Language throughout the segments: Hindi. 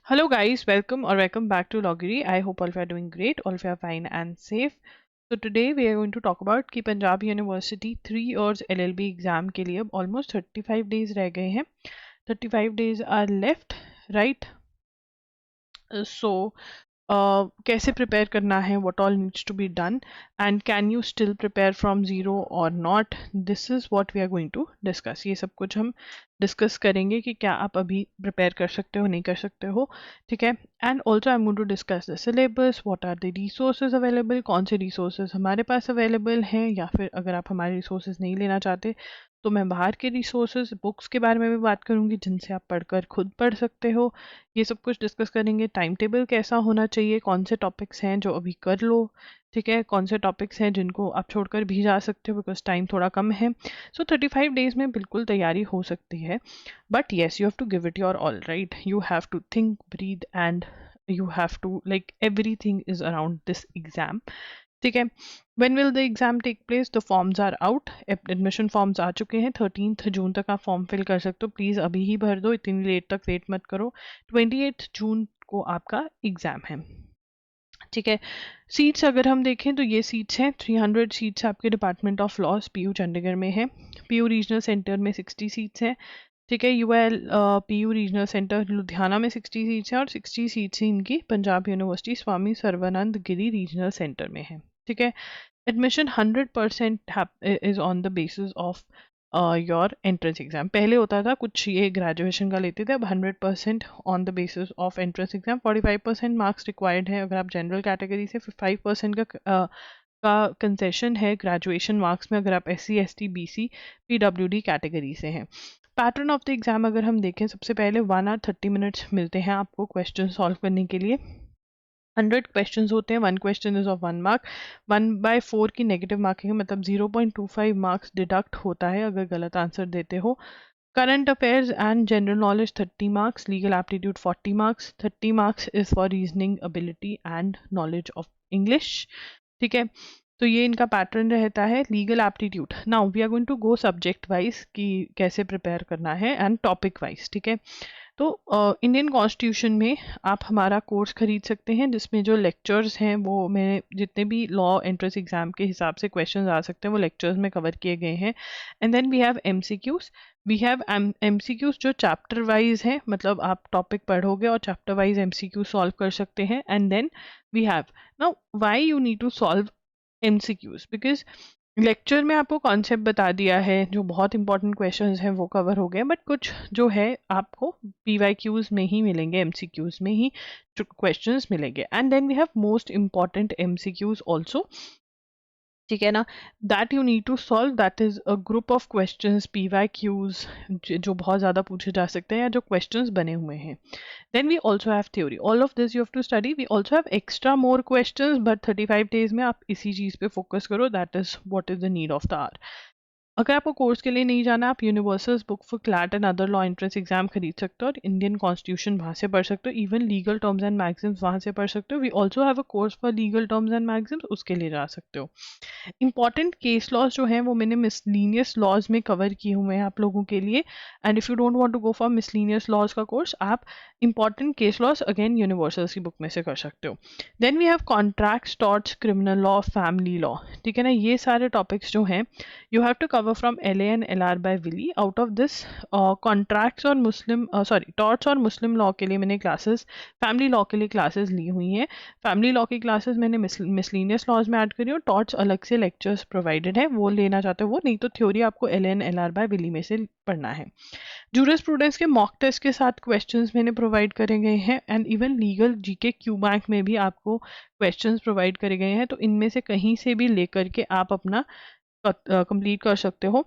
Hello guys, welcome back to Loggery. I hope all of you are doing great, all of you are fine and safe. So today we are going to talk about कि Punjab university 3 years LLB exam के लिए अब ऑलमोस्ट 35 डेज रह गए हैं. 35 days are left, right? So कैसे प्रिपेयर करना है, what all needs to be done, and can you still prepare from zero और not. This is what we are going to discuss. ये सब कुछ हम डिस्कस करेंगे कि क्या आप अभी प्रिपेयर कर सकते हो, नहीं कर सकते हो, ठीक है. And also I am going to discuss the syllabus, what are the resources available, कौन से रिसोर्सेज हमारे पास अवेलेबल हैं, या फिर अगर आप हमारे रिसोर्सेज नहीं लेना चाहते तो मैं बाहर के रिसोर्सेज बुक्स के बारे में भी बात करूंगी जिनसे आप पढ़कर खुद पढ़ सकते हो. ये सब कुछ डिस्कस करेंगे. टाइम टेबल कैसा होना चाहिए, कौन से टॉपिक्स हैं जो अभी कर लो, ठीक है, कौन से टॉपिक्स हैं जिनको आप छोड़कर भी जा सकते हो बिकॉज टाइम थोड़ा कम है. सो 35 डेज में बिल्कुल तैयारी हो सकती है, but yes you have to give it your all, right? You have to think, breathe and you have to like everything is around this exam, ठीक है. When will the exam take place? The forms are out. Admission forms आ चुके हैं. 13 जून तक आप फॉर्म फिल कर सकते हो. प्लीज़ अभी ही भर दो, इतनी लेट तक वेट मत करो. 28 जून को आपका एग्ज़ाम है, ठीक है. सीट्स अगर हम देखें तो ये सीट्स हैं 300 सीट्स आपके department of laws PU Chandigarh में है. पीयू रीजनल सेंटर में 60 सीट्स हैं, ठीक है. UL PU regional centre Ludhiana में 60 सीट्स हैं और 60 सीट्स ही इनकी Punjab University Swami Sarvanand Giri regional centre में है, ठीक है. Admission 100% is on the basis of your entrance exam. पहले होता था कुछ ये ग्रेजुएशन का लेते थे, अब 100% on the basis of entrance exam. 45% marks required है अगर आप जनरल कैटेगरी से. 5% का कंसेशन है ग्रेजुएशन मार्क्स में अगर आप SC ST BC PWD category से हैं. पैटर्न ऑफ द एग्जाम अगर हम देखें, सबसे पहले 1 hour 30 minutes मिलते हैं आपको क्वेश्चन सॉल्व करने के लिए. 100 क्वेश्चन होते हैं. 1 क्वेश्चन इज ऑफ 1 mark. 1/4 की नेगेटिव मार्किंग है, मतलब 0.25 मार्क्स डिडक्ट होता है अगर गलत आंसर देते हो. Current affairs and general knowledge 30 marks. Legal aptitude 40 marks. 30 marks is for reasoning ability and knowledge of English, ठीक है. तो ये इनका पैटर्न रहता है. Legal aptitude, now we are going to go subject wise कि कैसे प्रिपेयर करना है एंड टॉपिक वाइज, ठीक है. तो इंडियन कॉन्स्टिट्यूशन में आप हमारा कोर्स खरीद सकते हैं जिसमें जो लेक्चर्स हैं वो मैंने जितने भी लॉ एंट्रेंस एग्जाम के हिसाब से क्वेश्चंस आ सकते हैं वो लेक्चर्स में कवर किए गए हैं. And then we have MCQs. We have MCQs जो चैप्टर वाइज है, मतलब आप टॉपिक पढ़ोगे और चैप्टर वाइज MCQ सॉल्व कर सकते हैं. And then we have, now why you need to solve MCQs, because lecture में आपको कॉन्सेप्ट बता दिया है, जो बहुत इंपॉर्टेंट क्वेश्चंस हैं वो कवर हो गए, बट कुछ जो है आपको PYQs में ही मिलेंगे, MCQs में ही क्वेश्चंस मिलेंगे. And then we have most important MCQs also, ठीक है ना. That you need to solve. That is a group of questions PYQs जो बहुत ज़्यादा पूछे जा सकते हैं या जो क्वेश्चंस बने हुए हैं. Then we also have theory. All of this you have to study. We also have extra more questions, but 35 days में आप इसी चीज़ पे फोकस करो. That is what is the need of the hour. अगर आपको कोर्स के लिए नहीं जाना, आप universals book for CLAT and other law entrance exam खरीद सकते हो और इंडियन कॉन्स्टिट्यूशन वहाँ से पढ़ सकते हो. Even legal terms and maxims वहाँ से पढ़ सकते हो. We also have a course for legal terms and maxims, उसके लिए जा सकते हो. इंपॉर्टेंट केस लॉज जो हैं वो मैंने मिसलीनियस लॉज में कवर किए हुए हैं आप लोगों के लिए. And if you don't want to go for miscellaneous laws का कोर्स, आप important case laws again Universal's की बुक में से कर सकते हो. Then we have contracts, torts, criminal law, family law, ठीक है ना. ये सारे टॉपिक्स जो हैं you have to cover from LA and LR by Wiley. Out of this contracts और मुस्लिम टॉर्ट्स और मुस्लिम लॉ के लिए मैंने क्लासेस, फैमिली लॉ के लिए क्लासेस ली हुई हैं. फैमिली लॉ की क्लासेस मैंने मिसलीनियस लॉज में ऐड करी हूँ. टॉर्ट्स अलग से लेक्चर्स प्रोवाइडेड है, वो लेना चाहते हो वो, नहीं तो थ्योरी आपको LA and LR by Wiley में से पढ़ना है. जूरिस्प्रूडेंस के मॉक टेस्ट के साथ क्वेश्चंस मैंने प्रोवाइड करे गए हैं. And even legal GK Q bank में भी आपको क्वेश्चंस प्रोवाइड करे गए हैं, तो इनमें से कहीं से भी लेकर के आप अपना कंप्लीट कर सकते हो.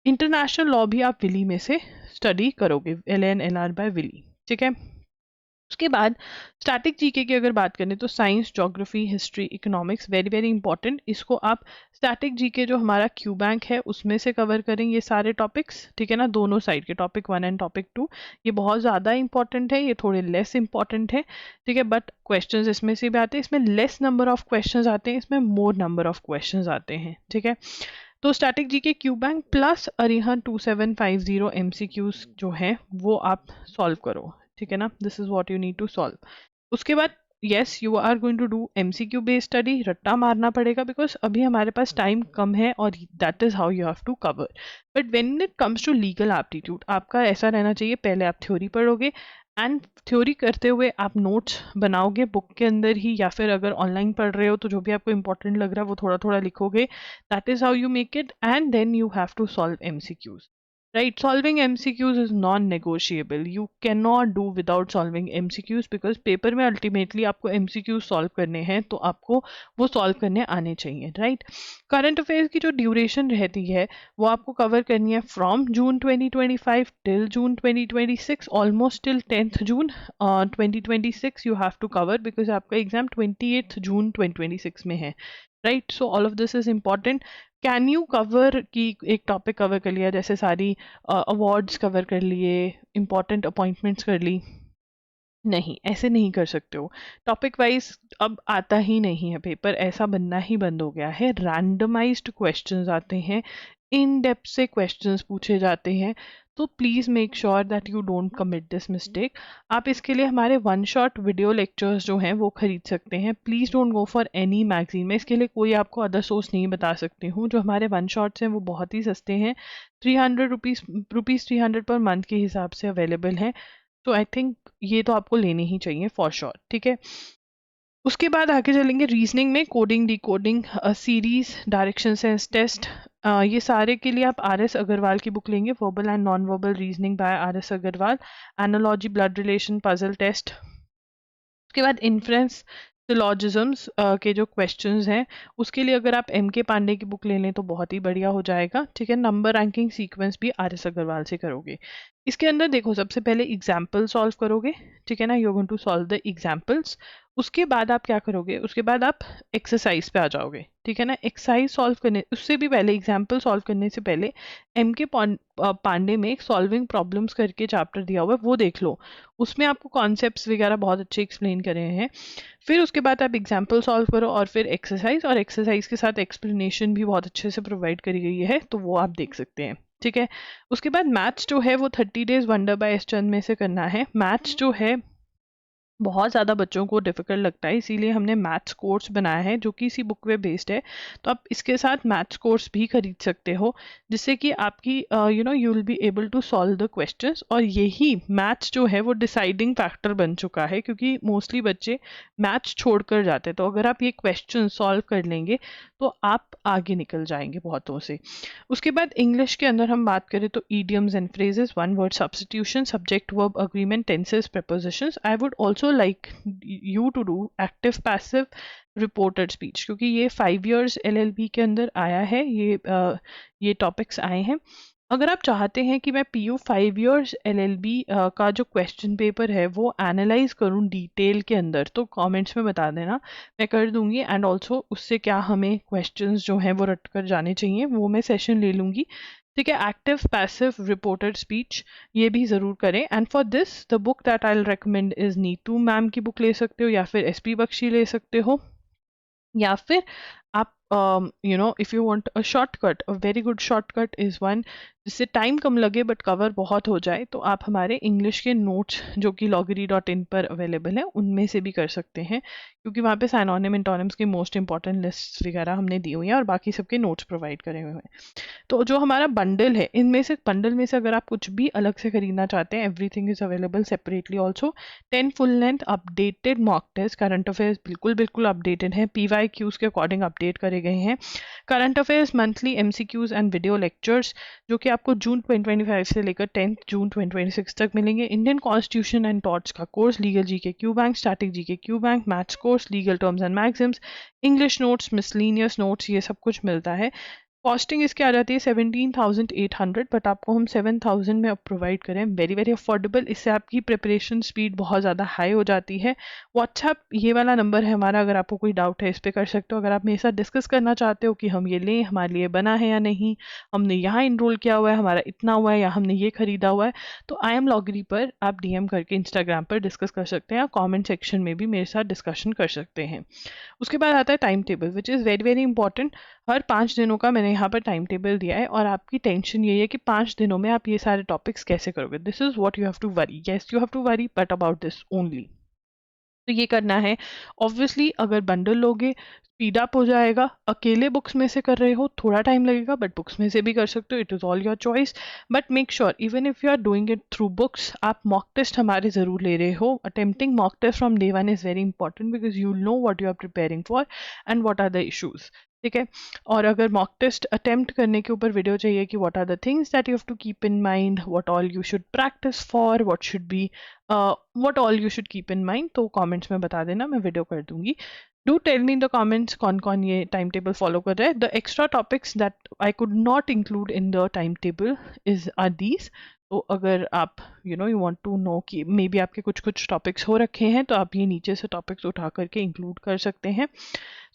इंटरनेशनल लॉ भी आप विली में से स्टडी करोगे, LA and LR by Wiley, ठीक है. उसके बाद स्टैटिक GK की अगर बात करें तो science, geography, history, economics very very important. इसको आप स्टैटिक GK जो हमारा क्यू बैंक है उसमें से कवर करेंगे ये सारे टॉपिक्स, ठीक है ना. दोनों साइड के टॉपिक 1 एंड टॉपिक 2 ये बहुत ज़्यादा इंपॉर्टेंट है, ये थोड़े लेस इंपॉर्टेंट है, ठीक है. बट क्वेश्चंस इसमें से भी आते हैं. इसमें लेस नंबर ऑफ क्वेश्चंस आते हैं, इसमें मोर नंबर ऑफ क्वेश्चंस आते हैं, ठीक है. तो static GK Q bank plus Arihant 2750 MCQs जो हैं वो आप सॉल्व करो, ठीक है ना, this is what you need to solve. उसके बाद yes you are going to do MCQ based study, रट्टा मारना पड़ेगा बिकॉज अभी हमारे पास टाइम कम है और that is how you have to cover. But when it comes to legal aptitude आपका ऐसा रहना चाहिए, पहले आप थ्योरी पढ़ोगे एंड थ्योरी करते हुए आप नोट्स बनाओगे बुक के अंदर ही, या फिर अगर ऑनलाइन पढ़ रहे हो तो जो भी आपको इंपॉर्टेंट लग रहा है वो थोड़ा थोड़ा लिखोगे। That is how you make it and then you have to solve MCQs. Right, solving MCQs is non-negotiable. You cannot do without solving MCQs because paper में अल्टीमेटली आपको MCQs सॉल्व करने हैं तो आपको वो सॉल्व करने आने चाहिए। राइट, करंट अफेयर्स की जो ड्यूरेशन रहती है वो आपको कवर करनी है from June 2025 till June 2026, almost till 10th June 2026 you have to cover because आपका एग्जाम 28th जून 2026 में है। Right, so all of this is important. Can you cover की एक टॉपिक कवर कर लिया, जैसे सारी अवार्ड्स कवर कर लिए, इंपॉर्टेंट अपॉइंटमेंट्स कर ली, नहीं ऐसे नहीं कर सकते हो। टॉपिक वाइज अब आता ही नहीं है पेपर, ऐसा बनना ही बंद हो गया है। रैंडमाइज्ड क्वेश्चंस आते हैं, इन डेप्थ से क्वेश्चंस पूछे जाते हैं, तो please make sure that you don't commit this mistake. आप इसके लिए हमारे वन शॉट वीडियो लेक्चर्स जो हैं वो खरीद सकते हैं। Please don't go for any magazine, मैं इसके लिए कोई आपको अदर सोर्स नहीं बता सकती हूँ। जो हमारे वन शॉट्स हैं वो बहुत ही सस्ते हैं, 300 रुपीज़ 300 पर मंथ के हिसाब से अवेलेबल हैं। तो आई थिंक ये तो आपको लेने ही चाहिए फॉर श्योर। ठीक है, उसके बाद आगे चलेंगे रीजनिंग में, coding decoding series, direction sense test, ये सारे के लिए आप आर एस अग्रवाल की बुक लेंगे, verbal and non verbal reasoning by R S Agarwal, analogy, blood relation, puzzle test. उसके बाद इन्फ्रेंस सिलॉजिज्म्स के जो क्वेश्चंस हैं उसके लिए अगर आप एम के पांडे की बुक ले लें तो बहुत ही बढ़िया हो जाएगा। ठीक है, नंबर रैंकिंग सीक्वेंस भी आर एस अग्रवाल से करोगे। इसके अंदर देखो सबसे पहले एग्जाम्पल सॉल्व करोगे, ठीक है ना, you going to solve the examples. उसके बाद आप क्या करोगे, उसके बाद आप एक्सरसाइज पे आ जाओगे। ठीक है ना, एक्सरसाइज सॉल्व करने उससे भी पहले, एग्जाम्पल सॉल्व करने से पहले एम के पांडे में एक सॉल्विंग प्रॉब्लम्स करके चैप्टर दिया हुआ है, वो देख लो, उसमें आपको कॉन्सेप्ट्स वगैरह बहुत अच्छे एक्सप्लेन करे हैं। फिर उसके बाद आप एग्जाम्पल सॉल्व करो और फिर एक्सरसाइज, और एक्सरसाइज के साथ एक्सप्लेनेशन भी बहुत अच्छे से प्रोवाइड करी गई है, तो वो आप देख सकते हैं। ठीक है, उसके बाद मैथ्स जो है वो 30 डेज वंडर बाय एस चंद में से करना है। मैथ्स जो है बहुत ज़्यादा बच्चों को डिफ़िकल्ट लगता है, इसीलिए हमने मैथ्स कोर्स बनाया है जो कि इसी बुक पे बेस्ड है। तो आप इसके साथ मैथ्स कोर्स भी खरीद सकते हो, जिससे कि आपकी you will be able to solve the questions. और यही मैथ्स जो है वो डिसाइडिंग फैक्टर बन चुका है, क्योंकि मोस्टली बच्चे मैथ्स छोड़कर जाते हैं। तो अगर आप ये क्वेश्चन सॉल्व कर लेंगे तो आप आगे निकल जाएंगे बहुतों से। उसके बाद इंग्लिश के अंदर हम बात करें तो idioms and phrases, one word substitution, subject verb agreement, tenses, prepositions। I would also like you to do active passive reported speech, क्योंकि ये 5 years LLB के अंदर आया है, ये टॉपिक्स आए हैं। अगर आप चाहते हैं कि मैं PU 5 years LLB का जो क्वेश्चन पेपर है वो एनालाइज करूं डिटेल के अंदर, तो कमेंट्स में बता देना, मैं कर दूंगी। एंड ऑल्सो उससे क्या हमें क्वेश्चंस जो हैं वो रट कर जाने चाहिए, वो मैं सेशन ले लूँगी। ठीक है, एक्टिव पैसिव रिपोर्टेड स्पीच ये भी ज़रूर करें। And for this the book that I will recommend is Neetu ma'am की बुक ले सकते हो, या फिर SP बख्शी ले सकते हो, या फिर आप if you want a shortcut, a very good shortcut is one जिससे टाइम कम लगे बट कवर बहुत हो जाए, तो आप हमारे इंग्लिश के नोट्स जो कि loggery.in पर अवेलेबल है उनमें से भी कर सकते हैं, क्योंकि वहाँ पे साइनोनिम एंटोनिम्स की मोस्ट इंपॉर्टेंट लिस्ट वगैरह हमने दी हुई हैं और बाकी सबके नोट्स प्रोवाइड करे हुए हैं। तो जो हमारा बंडल है, इनमें से बंडल में से अगर आप कुछ भी अलग से खरीदना चाहते हैं, everything is available separately also. 10 full length updated mock test, current affairs बिल्कुल अपडेटेड है, PYQs के अकॉर्डिंग अपडेट करे गए हैं, current affairs monthly MCQs and video lectures जो कि आपको जून 2025 से लेकर 10th जून 2026 तक मिलेंगे, इंडियन कॉन्स्टिट्यूशन एंड टॉट्स का course, legal GK Q bank, static GK Q bank, maths course, legal terms and Maxim's, English notes, miscellaneous notes, ये सब कुछ मिलता है। कॉस्टिंग इसकी आ जाती है 17,800, बट आपको हम 7,000 में अब प्रोवाइड करें, वेरी वेरी अफोर्डेबल। इससे आपकी प्रिपरेशन स्पीड बहुत ज़्यादा हाई हो जाती है। व्हाट्सएप ये वाला नंबर है हमारा, अगर आपको कोई डाउट है इस पर कर सकते हो। अगर आप मेरे साथ डिस्कस करना चाहते हो कि हम ये लें, हमारे लिए बना है या नहीं, हमने यहाँ इनरोल किया हुआ है, हमारा इतना हुआ है, या हमने ये खरीदा हुआ है, तो आई एम लॉगरी पर आप DM करके इंस्टाग्राम पर डिस्कस कर सकते हैं, या कॉमेंट सेक्शन में भी मेरे साथ डिस्कशन कर सकते हैं। उसके बाद आता है time table, which is very very important. हर 5 दिनों का मैंने यहाँ पर टाइम टेबल दिया है और आपकी टेंशन यही है कि 5 दिनों में आप ये सारे टॉपिक्स कैसे करोगे. This is what you have to worry. Yes, you have to worry, but about this only. तो ये करना है. ऑब्वियसली अगर बंडल लोगे स्पीड अप हो जाएगा. अकेले बुक्स में से कर रहे हो थोड़ा टाइम लगेगा, बट बुक्स में से भी कर सकते हो. It is all your choice. But make sure even if you are doing it through books, आप मॉक टेस्ट हमारे ज़रूर ले रहे हो. Attempting mock test from day one is very important because you know what you are preparing for and what are the issues. ठीक है. और अगर मॉक टेस्ट अटेम्प्ट करने के ऊपर वीडियो चाहिए कि what are the things that you have to keep in mind, what all you should practice for, what should be what all you should keep in mind, तो कमेंट्स में बता देना, मैं वीडियो कर दूंगी. Do tell me in the comments कौन कौन ये टाइम टेबल फॉलो कर रहा है. The extra topics that I could not include in the time table is are these. तो अगर आप यू वांट टू नो कि मे बी आपके कुछ कुछ टॉपिक्स हो रखे हैं, तो आप ये नीचे से टॉपिक्स उठा करके इंक्लूड कर सकते हैं.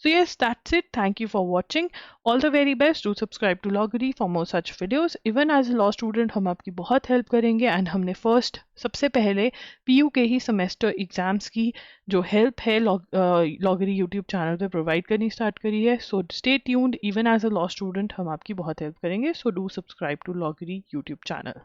So yes, that's it. Thank you for watching. All the very best. Do subscribe to Loggery for more such videos. Even as a law student हम आपकी बहुत हेल्प करेंगे एंड हमने फर्स्ट सबसे पहले PU के ही सेमेस्टर एग्जाम्स की जो हेल्प है लॉगरी यूट्यूब चैनल पे प्रोवाइड करनी स्टार्ट करी है. So stay tuned. Even as a law student हम आपकी बहुत हेल्प करेंगे. सो डू सब्सक्राइब टू लॉगरी यूट्यूब चैनल.